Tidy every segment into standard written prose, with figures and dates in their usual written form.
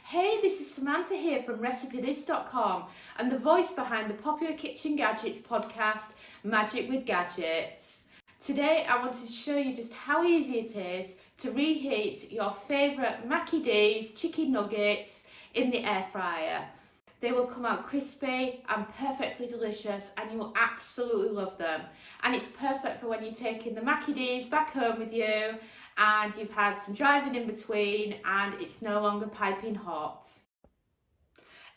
Hey, this is Samantha here from Recipescom and the voice behind the popular kitchen gadgets podcast, Magic with Gadgets. Today I wanted to show you just how easy it is to reheat your favourite Mackie D's chicken nuggets in the air fryer. They will come out crispy and perfectly delicious and you will absolutely love them. And it's perfect for when you're taking the Mackie D's back home with you and you've had some driving in between and it's no longer piping hot.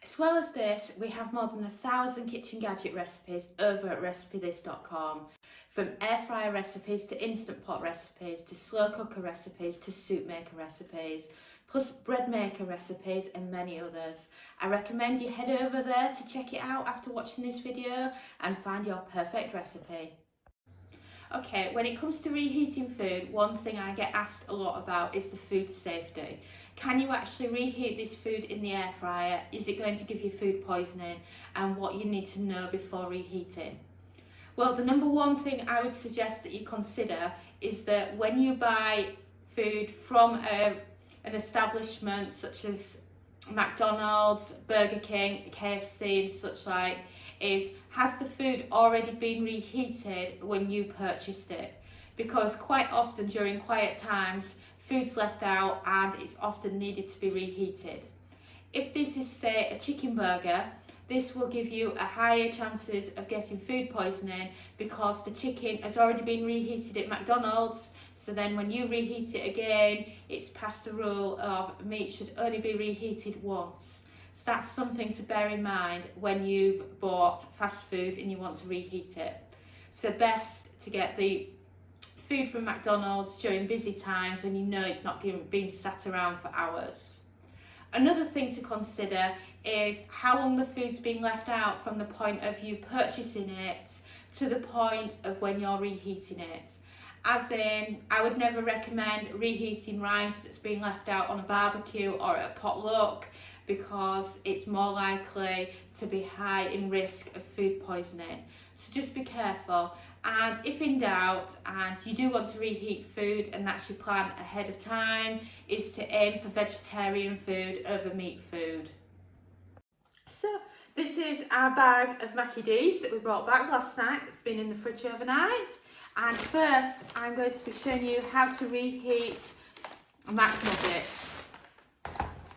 As well as this, we have more than 1,000 kitchen gadget recipes over at Recipescom. From air fryer recipes to instant pot recipes to slow cooker recipes to soup maker recipes, plus bread maker recipes and many others. I recommend you head over there to check it out after watching this video and find your perfect recipe. Okay, when it comes to reheating food, one thing I get asked a lot about is the food safety. Can you actually reheat this food in the air fryer? Is it going to give you food poisoning? And what you need to know before reheating? Well, the number one thing I would suggest that you consider is that when you buy food from an establishment such as McDonald's, Burger King, KFC and such like, has the food already been reheated when you purchased it? Because quite often during quiet times, food's left out and it's often needed to be reheated. If this is, say, a chicken burger, this will give you a higher chances of getting food poisoning because the chicken has already been reheated at McDonald's. So then when you reheat it again, it's past the rule of meat should only be reheated once. So that's something to bear in mind when you've bought fast food and you want to reheat it. So best to get the food from McDonald's during busy times when you know it's not being sat around for hours. Another thing to consider is how long the food's been left out from the point of you purchasing it to the point of when you're reheating it. As in, I would never recommend reheating rice that's been left out on a barbecue or at a potluck because it's more likely to be high in risk of food poisoning. So just be careful. And if in doubt and you do want to reheat food and that's your plan ahead of time, is to aim for vegetarian food over meat food. So this is our bag of Mackie D's that we brought back last night. It's been in the fridge overnight. And first I'm going to be showing you how to reheat Mac Nuggets.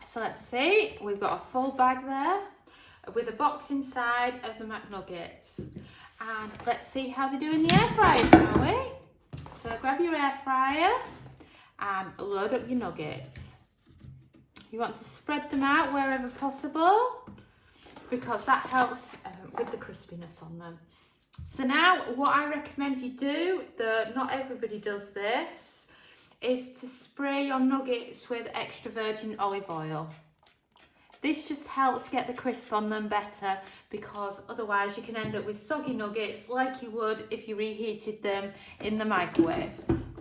So let's see, we've got a full bag there with a box inside of the Mac Nuggets. And let's see how they do in the air fryer, shall we? So grab your air fryer and load up your nuggets. You want to spread them out wherever possible because that helps with the crispiness on them. So now what I recommend you do, though not everybody does this, is to spray your nuggets with extra virgin olive oil. This just helps get the crisp on them better because otherwise you can end up with soggy nuggets like you would if you reheated them in the microwave.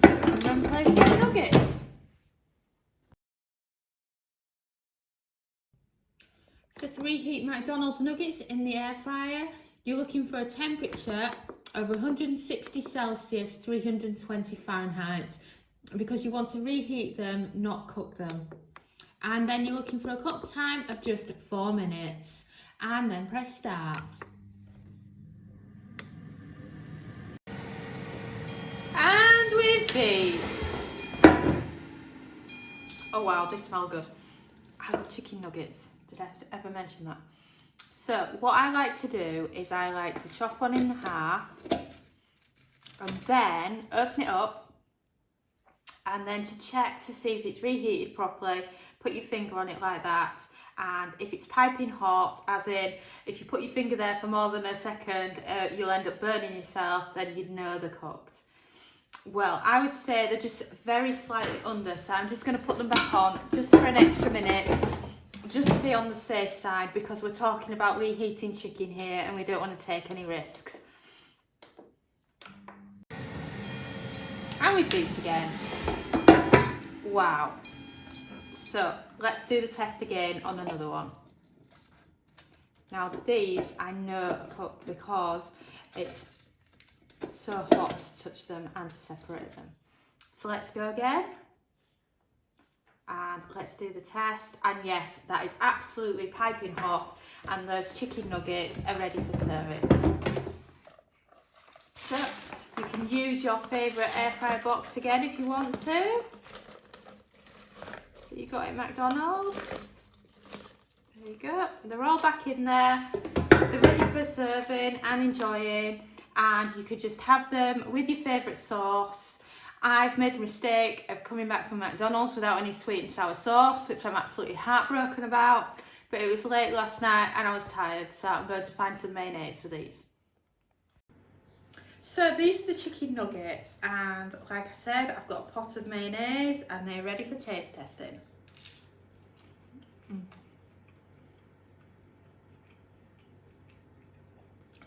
And then place the nuggets. So to reheat McDonald's nuggets in the air fryer, you're looking for a temperature of 160 Celsius, 320 Fahrenheit because you want to reheat them, not cook them. And then you're looking for a cook time of just 4 minutes and then press start. And we've baked. Oh wow, they smell good. I love chicken nuggets. Did I ever mention that? So what I like to do is I like to chop one in half and then open it up and then to check to see if it's reheated properly, put your finger on it like that, and if it's piping hot, as in if you put your finger there for more than a second you'll end up burning yourself, then you'd know they're cooked. Well, I would say they're just very slightly under, so I'm just going to put them back on just for an extra minute, just to be on the safe side because we're talking about reheating chicken here and we don't want to take any risks. And we've beeped again. Wow. So let's do the test again on another one. Now these I know are cooked because it's so hot to touch them and to separate them. So let's go again. and let's do the test. And yes, that is absolutely piping hot, and those chicken nuggets are ready for serving. So you can use your favourite air fryer box again if you want to. You got at McDonald's. There you go. They're all back in there. They're ready for serving and enjoying, and you could just have them with your favourite sauce. I've made the mistake of coming back from McDonald's without any sweet and sour sauce, which I'm absolutely heartbroken about, but it was late last night and I was tired, so I'm going to find some mayonnaise for these. So these are the chicken nuggets, and like I said, I've got a pot of mayonnaise and they're ready for taste testing.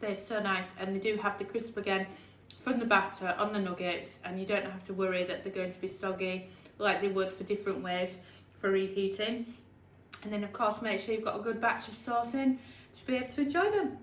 They're so nice, and they do have the crisp again from the batter on the nuggets, and you don't have to worry that they're going to be soggy like they would for different ways for reheating. And then of course make sure you've got a good batch of sauce in to be able to enjoy them.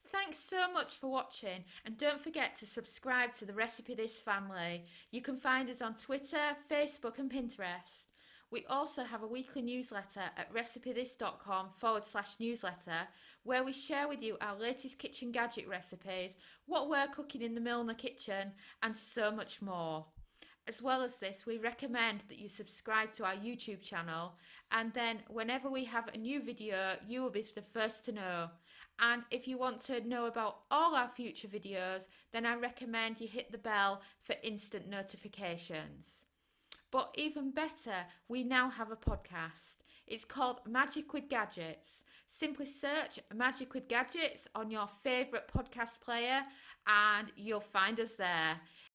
Thanks so much for watching, and don't forget to subscribe to the Recipe This family. You can find us on Twitter, Facebook and Pinterest. We also have a weekly newsletter at recipethis.com/newsletter, where we share with you our latest kitchen gadget recipes, what we're cooking in the Milner kitchen, and so much more. As well as this, we recommend that you subscribe to our YouTube channel, and then whenever we have a new video, you will be the first to know. And if you want to know about all our future videos, then I recommend you hit the bell for instant notifications. But even better, we now have a podcast. It's called Magic with Gadgets. Simply search Magic with Gadgets on your favourite podcast player and you'll find us there.